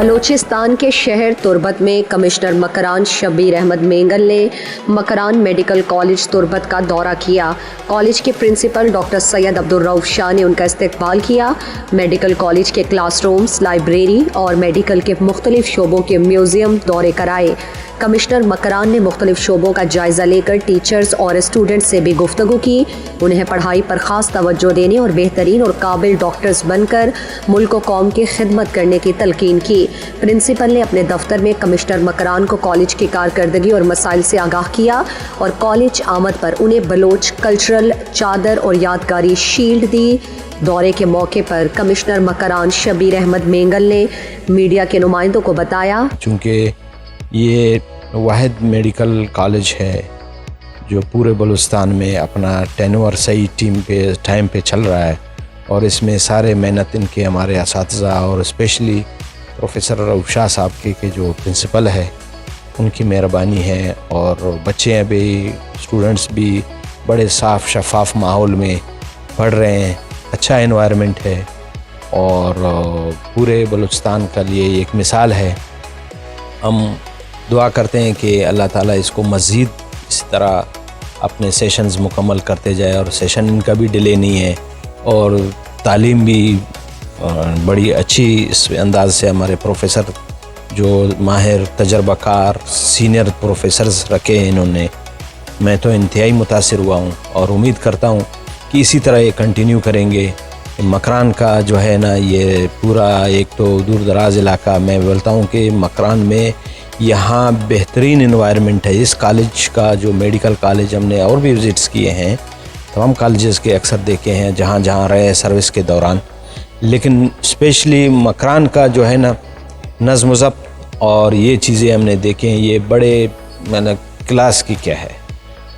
بلوچستان کے شہر تربت میں کمشنر مکران شبیر احمد مینگل نے مکران میڈیکل کالج تربت کا دورہ کیا۔ کالج کے پرنسپل ڈاکٹر سید عبدالرؤف شاہ نے ان کا استقبال کیا۔ میڈیکل کالج کے کلاس رومز، لائبریری اور میڈیکل کے مختلف شعبوں کے میوزیم دورے کرائے۔ کمشنر مکران نے مختلف شعبوں کا جائزہ لے کر ٹیچرز اور اسٹوڈنٹس سے بھی گفتگو کی، انہیں پڑھائی پر خاص توجہ دینے اور بہترین اور قابل ڈاکٹرز بن کر ملک و قوم کی خدمت کرنے کی تلقین کی۔ پرنسپل نے اپنے دفتر میں کمشنر مکران کو کالج کی کارکردگی اور مسائل سے آگاہ کیا اور کالج آمد پر انہیں بلوچ کلچرل چادر اور یادگاری شیلڈ دی۔ دورے کے موقع پر کمشنر مکران شبیر احمد مینگل نے میڈیا کے نمائندوں کو بتایا، چونکہ یہ واحد میڈیکل کالج ہے جو پورے بلوچستان میں اپنا ٹینور صحیح ٹائم پہ چل رہا ہے، اور اس میں سارے محنت ان کے ہمارے اساتذہ اور اسپیشلی پروفیسر رؤف شاہ صاحب کے جو پرنسپل ہے ان کی مہربانی ہے، اور بچے بھی اسٹوڈنٹس بھی بڑے صاف شفاف ماحول میں پڑھ رہے ہیں، اچھا انوائرمنٹ ہے، اور پورے بلوچستان کے لیے ایک مثال ہے۔ ہم دعا کرتے ہیں کہ اللہ تعالیٰ اس کو مزید اس طرح اپنے سیشنز مکمل کرتے جائے، اور سیشن ان کا بھی ڈیلے نہیں ہے، اور تعلیم بھی بڑی اچھی اس انداز سے ہمارے پروفیسر جو ماہر تجربہ کار سینئر پروفیسرز رکھے ہیں انہوں نے، میں تو انتہائی متاثر ہوا ہوں، اور امید کرتا ہوں کہ اسی طرح یہ کنٹینیو کریں گے۔ مکران کا جو ہے نا یہ پورا ایک تو دور دراز علاقہ، میں بولتا ہوں کہ مکران میں یہاں بہترین انوائرمنٹ ہے۔ اس کالج کا جو میڈیکل کالج ہم نے اور بھی وزٹس کیے ہیں، تمام کالجز کے اکثر دیکھے ہیں جہاں جہاں رہے سروس کے دوران، لیکن اسپیشلی مکران کا جو ہے نا نظم و ضبط اور یہ چیزیں ہم نے دیکھے ہیں، یہ بڑے میں نے کلاس کی کیا ہے،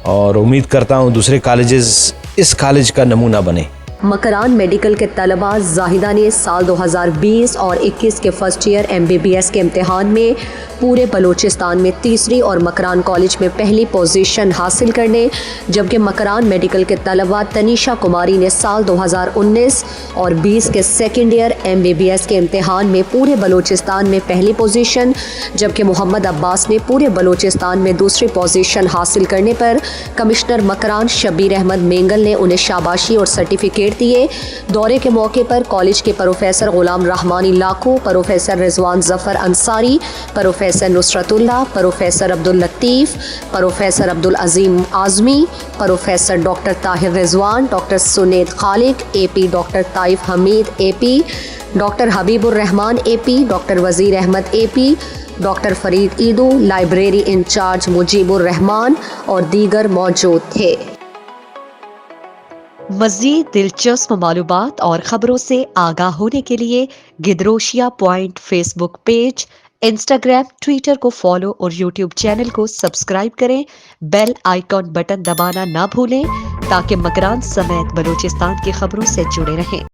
اور امید کرتا ہوں دوسرے کالجز اس کالج کا نمونہ بنے۔ مکران میڈیکل کے طلباء زاہدہ نے سال 2020 اور 21 کے فرسٹ ایئر MBBS کے امتحان میں پورے بلوچستان میں تیسری اور مکران کالج میں پہلی پوزیشن حاصل کرنے، جبکہ مکران میڈیکل کے طلباء تنیشا کماری نے سال 2019 اور 20 کے سیکنڈ ایئر MBBS کے امتحان میں پورے بلوچستان میں پہلی پوزیشن، جبکہ محمد عباس نے پورے بلوچستان میں دوسری پوزیشن حاصل کرنے پر کمشنر مکران شبیر احمد مینگل نے انہیں شاباشی اور سرٹیفکیٹ دیے۔ دورے کے موقع پر کالج کے پروفیسر غلام رحمانی لاکھو، professor Rizwan Zafar Ansari, professor Nusrat Ullah, professor Abdul Latif, professor Abdul Azeem Azmi, professor doctor Tahir Rizwan, doctor سنید Khaliq AP، doctor Taif Hameed AP، doctor Habib ur Rahman AP، doctor Wazir Ahmed AP، doctor Farid ایدو، لائبریری انچارج مجیب الرحمان اور دیگر موجود تھے۔ مزید دلچسپ معلومات اور خبروں سے آگاہ ہونے کے لیے Gedrosia point facebook page, Instagram, Twitter کو فالو اور یوٹیوب چینل کو سبسکرائب کریں۔ بیل آئیکن بٹن دبانا نہ بھولیں تاکہ مکران سمیت بلوچستان کی خبروں سے جڑے رہیں۔